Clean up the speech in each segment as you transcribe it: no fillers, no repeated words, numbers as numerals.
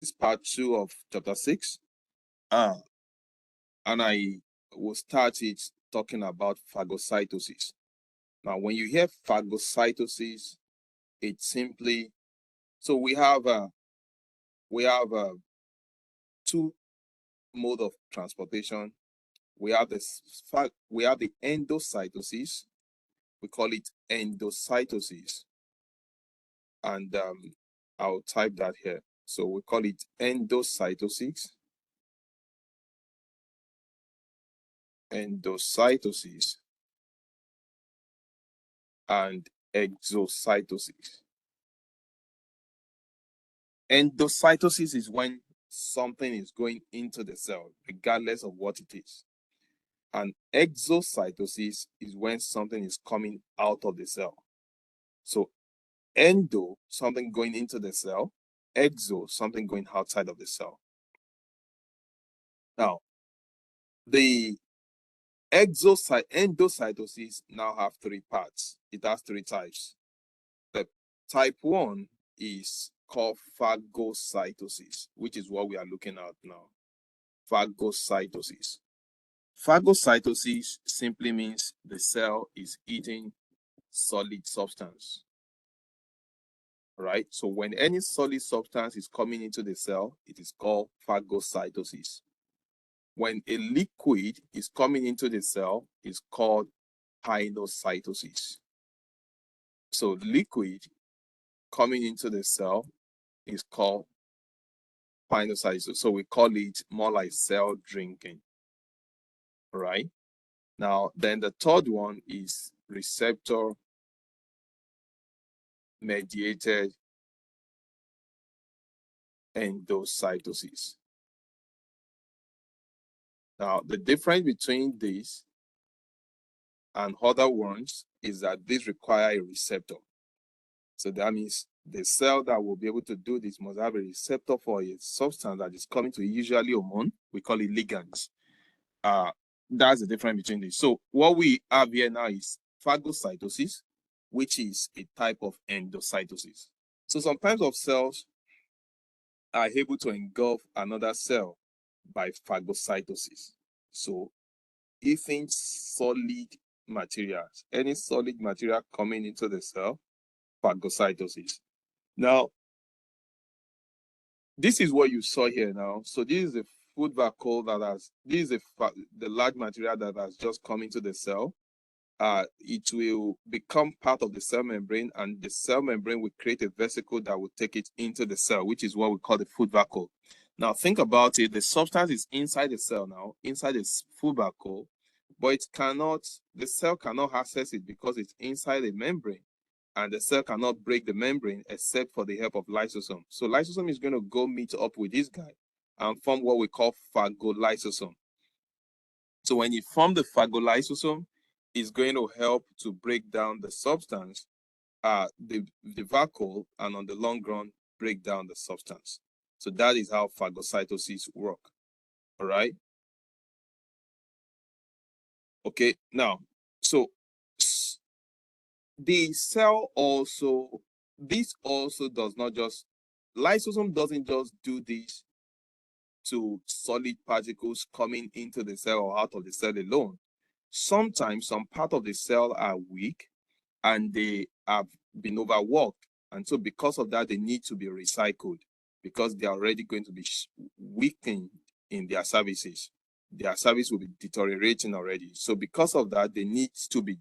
is part 2 of chapter 6. And I will start it talking about phagocytosis. Now, when you hear phagocytosis, it's simply, so we have two mode of transportation. We have the endocytosis. We call it endocytosis. And I'll type that here. So we call it endocytosis. Endocytosis and exocytosis. Endocytosis is when something is going into the cell, regardless of what it is. And exocytosis is when something is coming out of the cell. So endo, something going into the cell, exo, something going outside of the cell. Now, the endocytosis now have 3 parts. It has 3 types. The type 1 is called phagocytosis, which is what we are looking at now. Phagocytosis. Phagocytosis simply means the cell is eating solid substance. Right? So when any solid substance is coming into the cell, it is called phagocytosis. When a liquid is coming into the cell, it's called pinocytosis. So liquid coming into the cell is called pinocytosis. So we call it more like cell drinking. Right? Now, then the third one is receptor mediated endocytosis. Now, the difference between this and other ones is that this require a receptor. So that means the cell that will be able to do this must have a receptor for a substance that is coming to usually hormone. We call it ligands. That's the difference between these. So what we have here now is phagocytosis, which is a type of endocytosis. So some types of cells are able to engulf another cell by phagocytosis. So even solid materials, any solid material coming into the cell, phagocytosis. Now, this is what you saw here now. So this is the food vacuole that has, this is the large material that has just come into the cell. It will become part of the cell membrane, and the cell membrane will create a vesicle that will take it into the cell, which is what we call the food vacuole. Now, think about it. The substance is inside the cell now, inside the food vacuole, but it cannot, the cell cannot access it because it's inside the membrane, and the cell cannot break the membrane except for the help of lysosome. So lysosome is going to go meet up with this guy and form what we call phagolysosome. So when you form the phagolysosome, it's going to help to break down the substance, the vacuole, and on the long run, break down the substance. So that is how phagocytosis work. All right. Okay. Now, so the cell also, this also does not just, lysosome doesn't just do this to solid particles coming into the cell or out of the cell alone. Sometimes some part of the cell are weak and they have been overworked. And so because of that, they need to be recycled because they are already going to be weakened in their services. Their service will be deteriorating already. So because of that, they need to be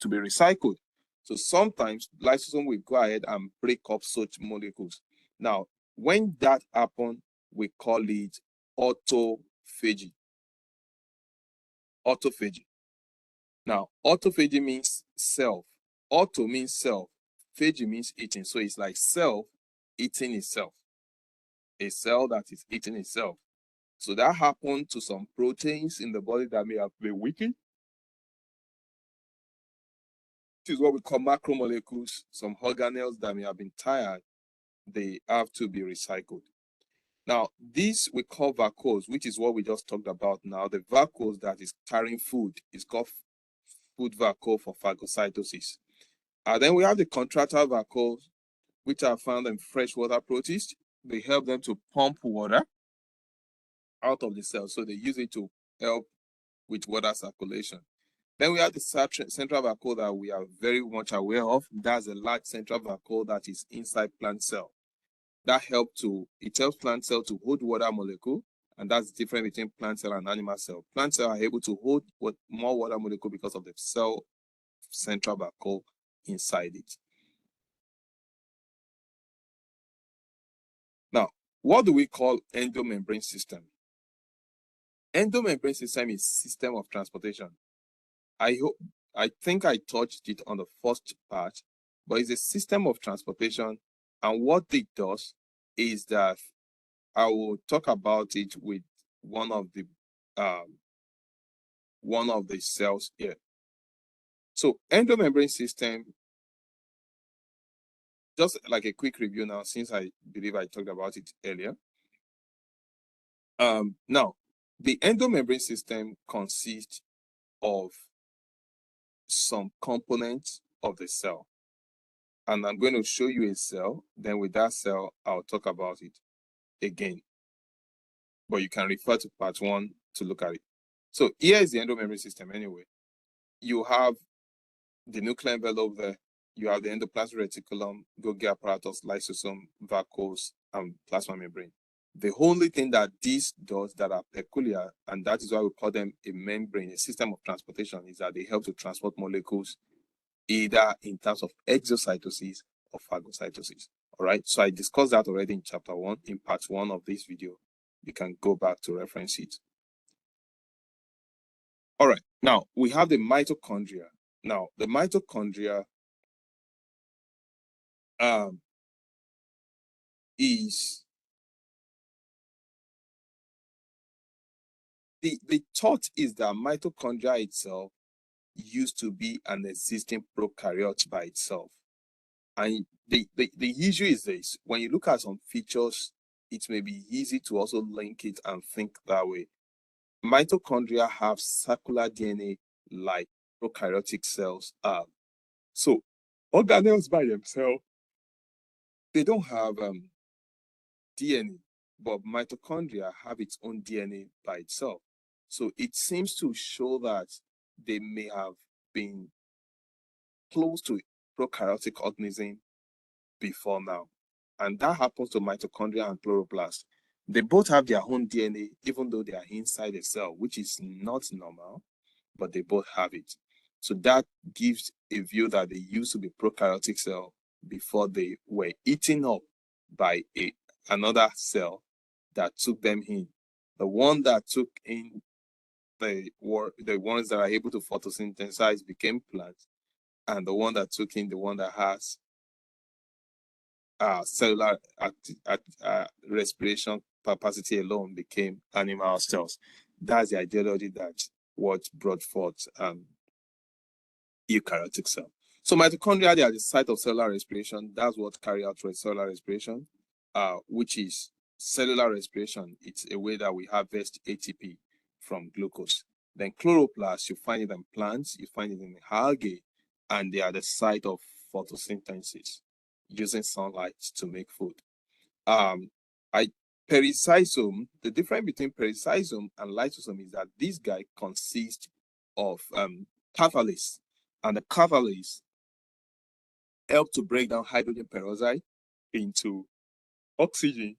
recycled. So sometimes lysosome will go ahead and break up such molecules. Now, when that happens, we call it autophagy. Autophagy. Now, autophagy means self. Auto means self. Phagy means eating. So it's like self eating itself. A cell that is eating itself. So that happened to some proteins in the body that may have been weakened. This is what we call macromolecules. Some organelles that may have been tired, they have to be recycled. Now, this we call vacuoles, which is what we just talked about now. The vacuoles that is carrying food is called food vacuole for phagocytosis. And then we have the contractile vacuoles, which are found in freshwater protists. they help them to pump water out of the cell. So they use it to help with water circulation. Then we have the central vacuole that we are very much aware of. That's a large central vacuole that is inside plant cell. That helps plant cell to hold water molecule, and that's the difference between plant cell and animal cell. Plant cell are able to hold more water molecule because of the cell central vacuole inside it. Now, what do we call endomembrane system? Endomembrane system is system of transportation. I think I touched it on the first part, but it's a system of transportation. And what it does is that I will talk about it with one of the cells here. So endomembrane system, just like a quick review now, since I believe I talked about it earlier. Now, the endomembrane system consists of some components of the cell. And I'm going to show you a cell. Then with that cell, I'll talk about it again. But you can refer to part 1 to look at it. So here is the endomembrane system anyway. You have the nuclear envelope there. You have the endoplasmic reticulum, Golgi apparatus, lysosome, vacuoles, and plasma membrane. The only thing that these does that are peculiar, and that is why we call them a membrane, a system of transportation, is that they help to transport molecules either in terms of exocytosis or phagocytosis. All right, so I discussed that already in chapter 1, in part 1 of this video. You can go back to reference it. All right, now we have the mitochondria. Now, the mitochondria is the thought is that mitochondria itself used to be an existing prokaryote by itself. And the issue is this: when you look at some features, it may be easy to also link it and think that way. Mitochondria have circular DNA like prokaryotic cells have. So organelles by themselves, they don't have DNA, but mitochondria have its own DNA by itself. So it seems to show that they may have been close to prokaryotic organism before now. And that happens to mitochondria and chloroplast. They both have their own DNA, even though they are inside a cell, which is not normal, but they both have it. So that gives a view that they used to be prokaryotic cell before they were eaten up by another cell that took them in. The one that took in the ones that are able to photosynthesize became plants, and the one that took in the one that has cellular respiration capacity alone became animal cells. That's the ideology that what brought forth eukaryotic cell. So mitochondria, they are the site of cellular respiration. That's what carry out cellular respiration, which is cellular respiration. It's a way that we harvest ATP from glucose. Then chloroplast, you find it in plants, you find it in algae, and they are the site of photosynthesis, using sunlight to make food. Perisysome, the difference between perisysome and lysosome is that this guy consists of catalase, and the catalase help to break down hydrogen peroxide into oxygen,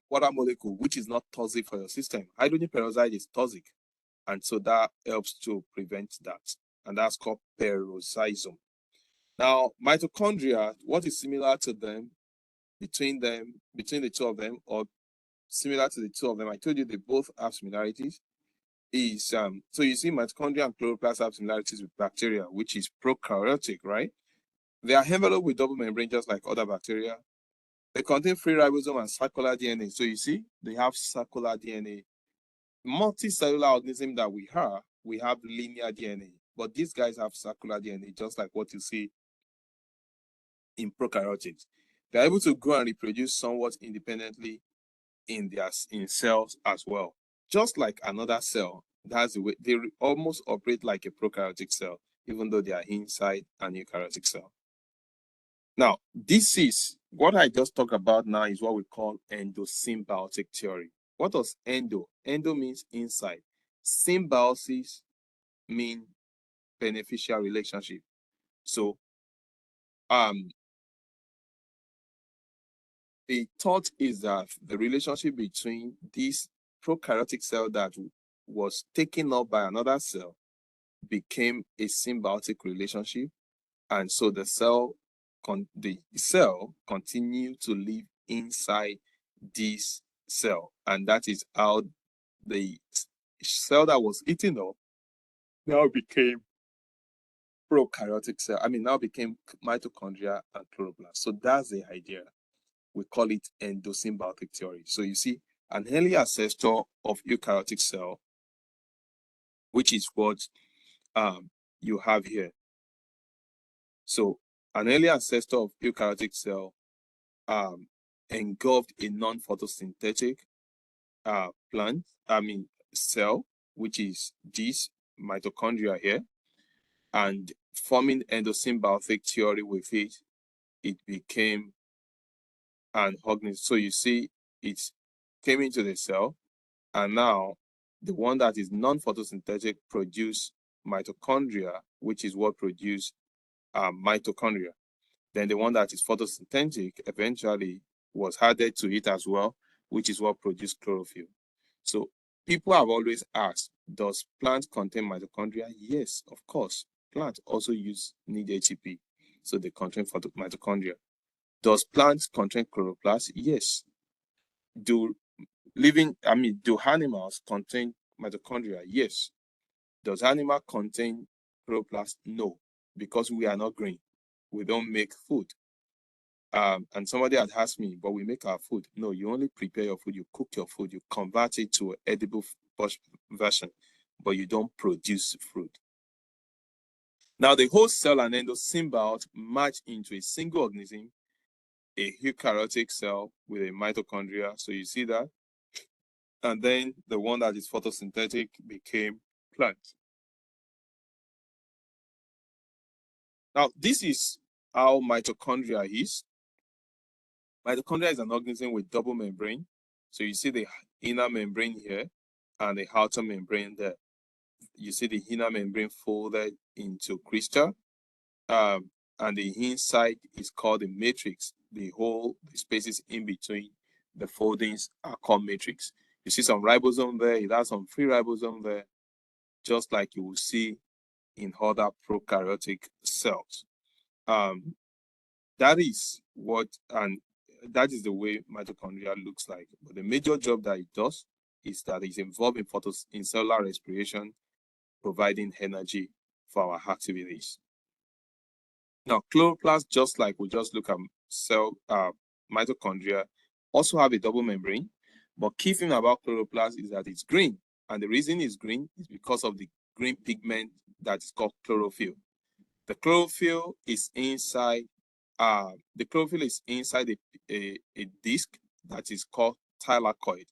water molecule, which is not toxic for your system. Hydrogen peroxide is toxic, and so that helps to prevent that, and that's called perisysome. Now, mitochondria, what is similar to them, between the two of them, or similar to the two of them, I told you they both have similarities, is so you see mitochondria and chloroplast have similarities with bacteria, which is prokaryotic, right? They are enveloped with double membrane just like other bacteria. They contain free ribosome and circular DNA. So you see, they have circular DNA. Multicellular organism that we have linear DNA, but these guys have circular DNA, just like what you see in prokaryotics. They're able to grow and reproduce somewhat independently in cells as well. Just like another cell, that's the way they almost operate like a prokaryotic cell, even though they are inside an eukaryotic cell. Now, this is What I just talked about now is what we call endosymbiotic theory. What does endo? Endo means inside. Symbiosis mean beneficial relationship. So the thought is that the relationship between this prokaryotic cell that was taken up by another cell became a symbiotic relationship, and so the cell continued to live inside this cell, and that is how the cell that was eaten up now became prokaryotic cell. Now became mitochondria and chloroplast. So that's the idea. We call it endosymbiotic theory. So you see, an early ancestor of eukaryotic cell, which is what you have here. So an early ancestor of eukaryotic cell engulfed a non-photosynthetic cell, which is this mitochondria here, and forming endosymbiotic theory with it, it became an organism. So you see, it came into the cell, and now the one that is non-photosynthetic produce mitochondria, which is what produce mitochondria. Then the one that is photosynthetic eventually was added to it as well, which is what produced chlorophyll. So people have always asked, does plant contain mitochondria? Yes, of course. Plants also need ATP, so they contain mitochondria. Does plants contain chloroplast? Yes. Do animals contain mitochondria? Yes. Does animal contain chloroplast? No, because we are not green. We don't make food. And somebody had asked me, but we make our food. No, you only prepare your food, you cook your food, you convert it to an edible version, but you don't produce fruit. Now, the host cell and endosymbiote match into a single organism, a eukaryotic cell with a mitochondria. So you see that. And then the one that is photosynthetic became plant. Now, this is how mitochondria is. Mitochondria is an organism with double membrane. So you see the inner membrane here and the outer membrane there. You see the inner membrane folded into crystal, and the inside is called the matrix. The spaces in between the foldings are called matrix. You see some ribosome there, it has some free ribosome there, just like you will see in other prokaryotic cells. That is the way mitochondria looks like. But the major job that it does is that it's involved in cellular respiration, providing energy for our activities. Now, chloroplast, just like we just look at mitochondria, also have a double membrane. But key thing about chloroplast is that it's green. And the reason it's green is because of the green pigment that is called chlorophyll. The chlorophyll is inside a disc that is called thylakoid.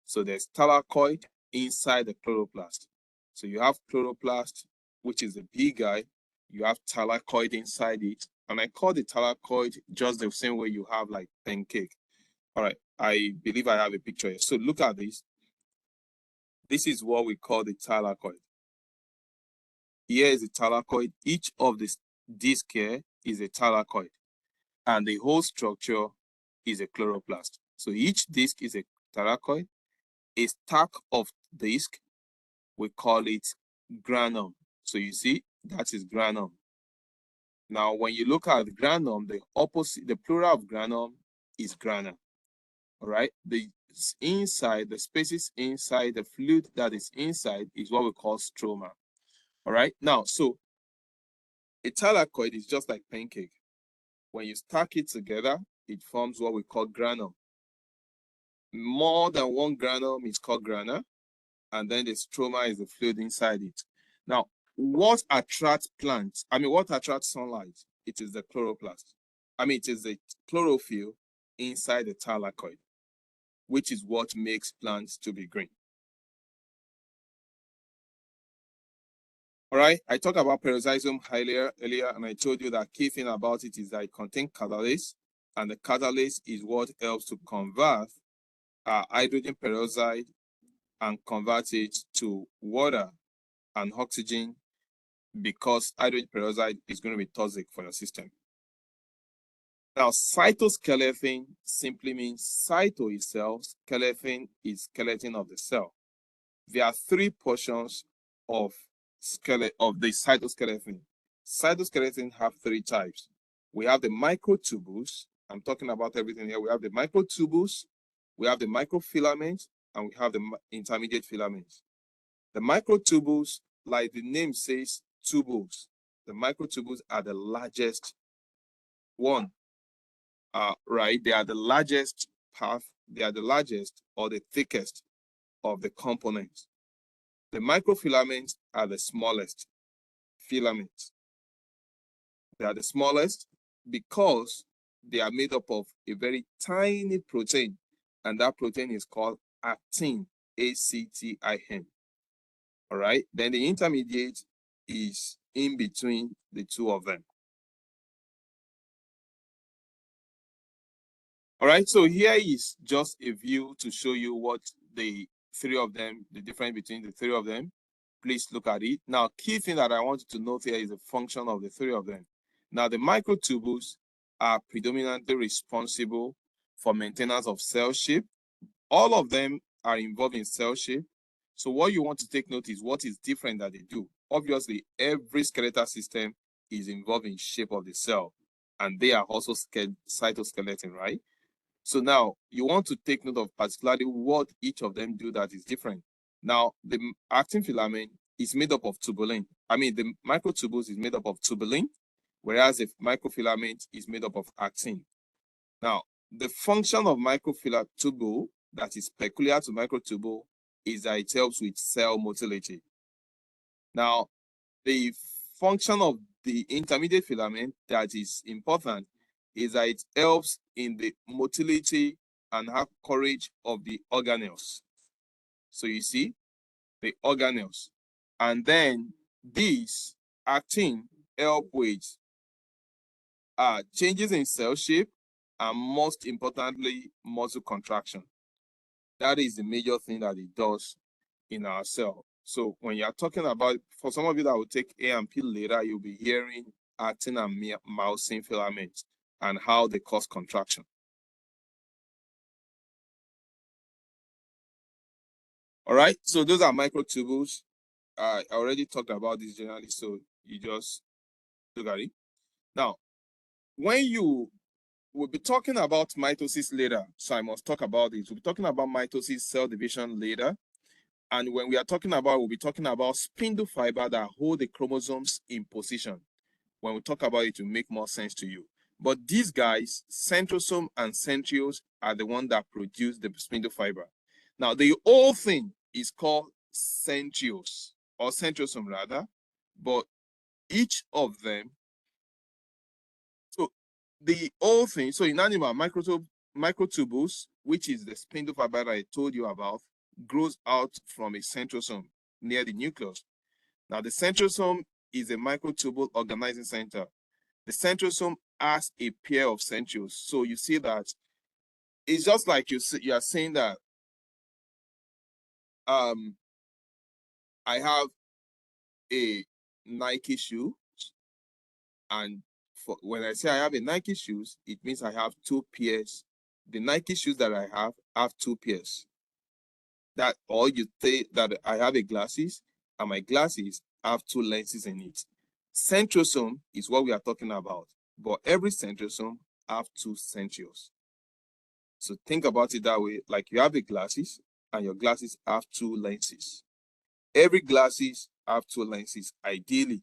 So there's thylakoid inside the chloroplast. So you have chloroplast, which is the big guy. You have thylakoid inside it. And I call the thylakoid just the same way you have like pancake. All right, I believe I have a picture here. So look at this. This is what we call the thylakoid. Here is the thylakoid. Each of this disc here is a thylakoid, and the whole structure is a chloroplast. So each disc is a thylakoid. A stack of disc, we call it granum. So you see, that is granum. Now, when you look at granum, the plural of granum is grana. All right, the spaces inside, the fluid that is inside is what we call stroma. All right, now, so a thylakoid is just like pancake. When you stack it together, it forms what we call granum. More than one granum is called grana, and then the stroma is the fluid inside it. Now, what attracts plants? What attracts sunlight? It is the chloroplast. It is the chlorophyll inside the thylakoid, which is what makes plants to be green. All right, I talked about peroxisome earlier, and I told you that key thing about it is that it contains catalase. and the catalase is what helps to convert hydrogen peroxide and convert it to water and oxygen, because hydrogen peroxide is going to be toxic for your system. Now, cytoskeleton simply means cyto is cell, skeleton is skeleton of the cell. There are three portions of the cytoskeleton. Cytoskeleton have three types. We have the microtubules. I'm talking about everything here. We have the microtubules, we have the microfilaments, and we have the intermediate filaments. The microtubules, like the name says, tubules. The microtubules are the largest one. Right? They are the largest part. They are the largest or the thickest of the components. The microfilaments are the smallest filaments. They are the smallest because they are made up of a very tiny protein, and that protein is called actin, A-C-T-I-N. All right. Then the intermediate is in between the two of them. All right. So here is just a view to show you what the three of them, the difference between the three of them. Please look at it. Now, key thing that I want you to note here is the function of the three of them. Now, the microtubules are predominantly responsible for maintenance of cell shape. All of them are involved in cell shape. So what you want to take note is what is different that they do. Obviously, every skeletal system is involved in shape of the cell, and they are also cytoskeleton, right? So now you want to take note of particularly what each of them do that is different. Now, the actin filament is made up of tubulin. I mean, the microtubules is made up of tubulin, whereas the microfilament is made up of actin. Now, the function of microtubule that is peculiar to microtubule is that it helps with cell motility. Now, the function of the intermediate filament that is important is that it helps in the motility and courage of the organelles. So you see, the organelles. And then these actin help with changes in cell shape, and most importantly, muscle contraction. That is the major thing that it does in our cell. So when you're talking about, for some of you that will take A&P later, you'll be hearing actin and myosin filaments and how they cause contraction. All right, so those are microtubules. I already talked about this generally, so you just look at it. Now, when you will be talking about mitosis later, so I must talk about it. We'll be talking about mitosis, cell division later. And when we are talking about, we'll be talking about spindle fiber that hold the chromosomes in position. When we talk about it, it will make more sense to you. But these guys, centrosome and centriole, are the ones that produce the spindle fiber. Now, the whole thing is called centrioles, or centrosome rather, but each of them, so the whole thing, so in animal, microtubules, which is the spindle fiber that I told you about, grows out from a centrosome near the nucleus. Now, the centrosome is a microtubule organizing center. The centrosome has a pair of centrioles. So you see that it's just like you are saying that I have a Nike shoe, and when I say I have a Nike shoes, it means I have two pairs. The Nike shoes that I have two pairs. That, or you say that I have a glasses, and my glasses have two lenses in it. Centrosome is what we are talking about, but every centrosome have two centrioles. So think about it that way, like you have the glasses and your glasses have two lenses. Every glasses have two lenses, ideally,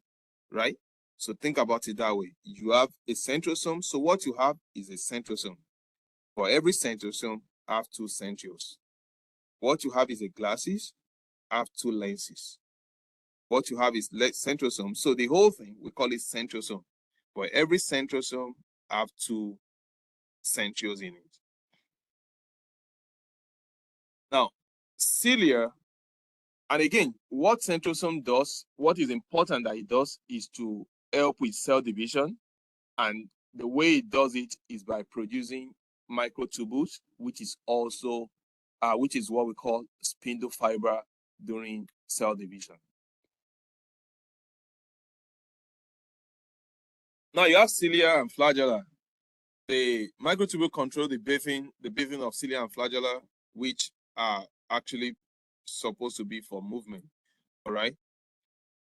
right? So think about it that way. You have a centrosome, so what you have is a centrosome. For every centrosome have two centrioles. What you have is a glasses, have two lenses. What you have is centrosome. So the whole thing, we call it centrosome. For every centrosome have two centrioles in it. Now, cilia, and again, what centrosome does, what is important that it does is to help with cell division and the way it does it is by producing microtubules, which is also, which is what we call spindle fiber during cell division. Now you have cilia and flagella. The microtubule control the bathing of cilia and flagella, which are actually supposed to be for movement. All right.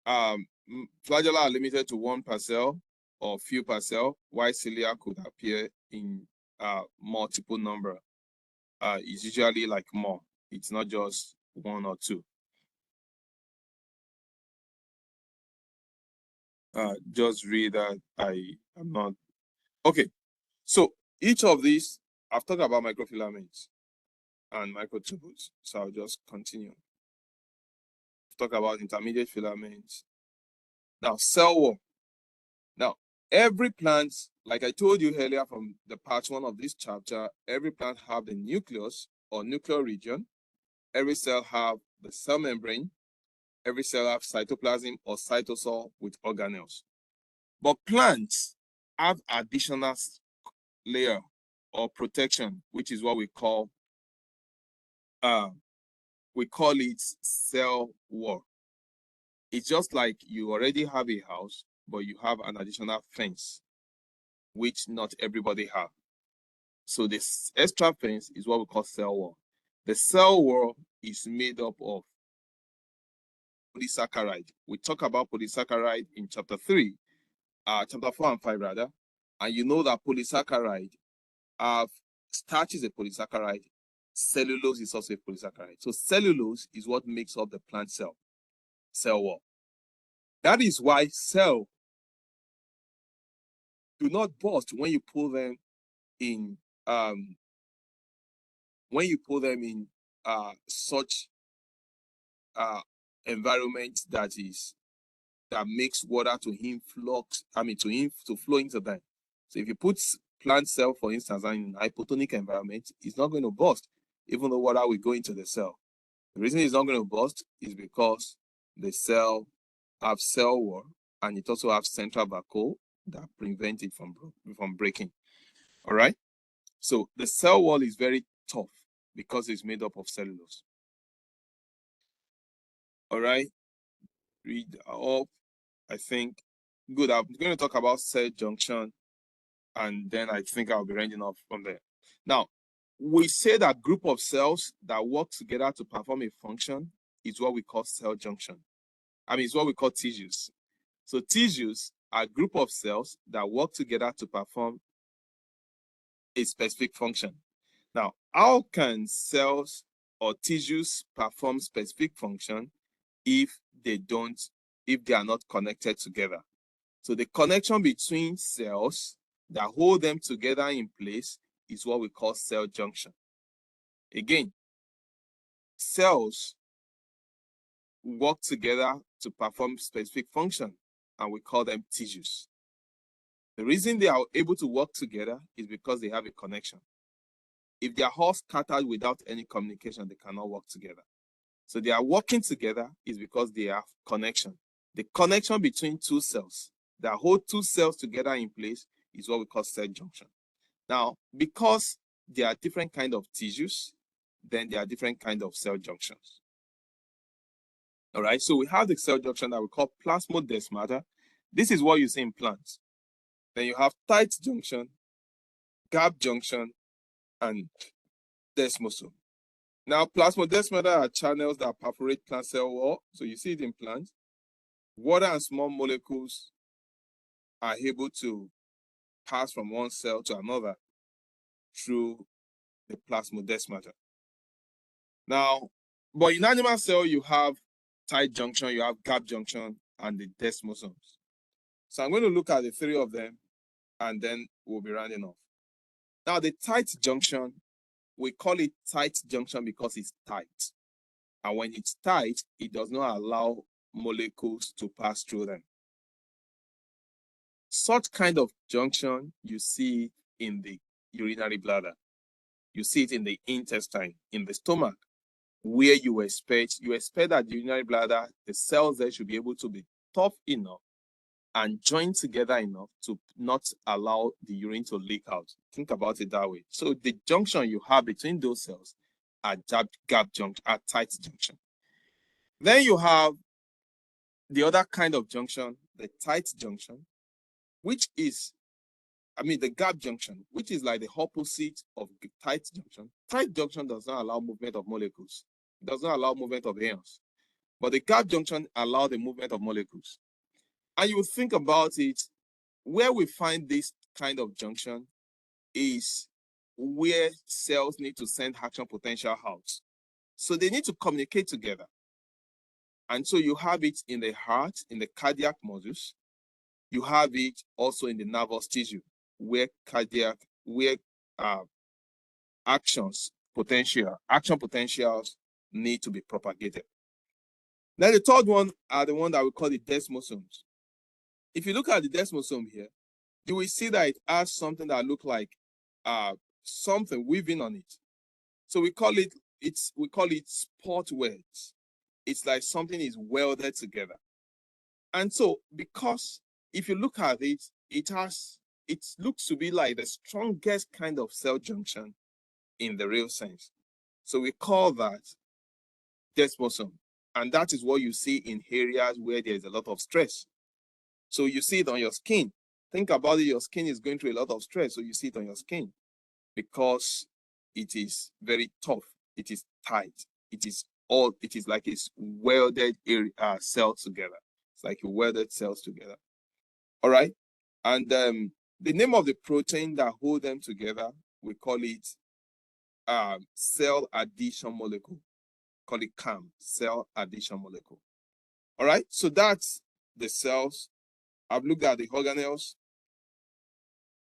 Flagella are limited to 1 per cell or few per cell, while cilia could appear in multiple number. It's usually like more. It's not just 1 or 2. Just read that. I am not okay. So each of these, I've talked about microfilaments and microtubules. So I'll just continue. Talk about intermediate filaments. Now, cell wall. Now, every plant, like I told you earlier from the part 1 of this chapter, every plant have the nucleus or nuclear region. Every cell have the cell membrane. Every cell have cytoplasm or cytosol with organelles. But plants have additional layer or protection, which is what we call it cell wall. It's just like you already have a house, but you have an additional fence, which not everybody have. So this extra fence is what we call cell wall. The cell wall is made up of polysaccharide. We talk about polysaccharide in chapter 4 and 5 rather. And you know that polysaccharide, starch is a polysaccharide, cellulose is also a polysaccharide. So cellulose is what makes up the plant cell wall. That is why cells do not burst when you pull them in such environment that makes water to flow into them. So if you put plant cell, for instance, in an hypotonic environment, it's not going to burst, even though water will go into the cell. The reason it's not going to burst is because the cell have cell wall, and it also has central vacuole that prevent it from breaking. All right. So the cell wall is very tough because it's made up of cellulose. All right. Read up. I think good. I'm going to talk about cell junction, and then I think I'll be ranging off from there. Now, we say that group of cells that work together to perform a function is what we call cell junction. It's what we call tissues. So tissues are a group of cells that work together to perform a specific function. Now, how can cells or tissues perform specific function if they are not connected together? So the connection between cells that hold them together in place is what we call cell junction. Again, cells work together to perform specific function, and we call them tissues. The reason they are able to work together is because they have a connection. If they are all scattered without any communication, they cannot work together. So they are working together is because they have connection. The connection between two cells that hold two cells together in place is what we call cell junction. Now, because there are different kinds of tissues, then there are different kinds of cell junctions. All right, so we have the cell junction that we call plasmodesmata. This is what you see in plants. Then you have tight junction, gap junction, and desmosome. Now, plasmodesmata are channels that perforate plant cell wall. So you see it in plants. Water and small molecules are able to pass from one cell to another through the plasmodesmata. Now, but in animal cell, you have tight junction, you have gap junction, and the desmosomes. So I'm going to look at the 3 of them, and then we'll be rounding off. Now, the tight junction, we call it tight junction because it's tight. And when it's tight, it does not allow molecules to pass through them. Such kind of junction, you see in the urinary bladder. You see it in the intestine, in the stomach, where you expect that the urinary bladder, the cells there should be able to be tough enough and join together enough to not allow the urine to leak out. Think about it that way. So the junction you have between those cells are gap junction, are tight junction. Then you have the other kind of junction, the tight junction, which is, the gap junction, which is like the opposite of the tight junction. Tight junction does not allow movement of molecules. It does not allow movement of ions. But the gap junction allows the movement of molecules. And you think about it, where we find this kind of junction is where cells need to send action potential out. So they need to communicate together. And so you have it in the heart, in the cardiac muscles. You have it also in the nervous tissue, where action potentials need to be propagated. Then the third one are the one that we call the desmosomes. If you look at the desmosome here, you will see that it has something that looks like something weaving on it. So we call it spot welds. It's like something is welded together. And so because if you look at it, it looks to be like the strongest kind of cell junction in the real sense. So we call that desmosome. And that is what you see in areas where there's a lot of stress. So you see it on your skin. Think about it, your skin is going through a lot of stress, so you see it on your skin because it is very tough, it is tight, it is like it's welded cells together. It's like you welded cells together. All right. And the name of the protein that hold them together, we call it cell adhesion molecule. Call it CAM, cell adhesion molecule. All right. So that's the cells. I've looked at the organelles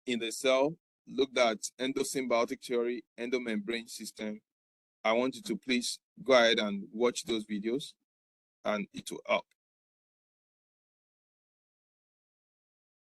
in the cell, looked at endosymbiotic theory, endomembrane system. I want you to please go ahead and watch those videos and it will help.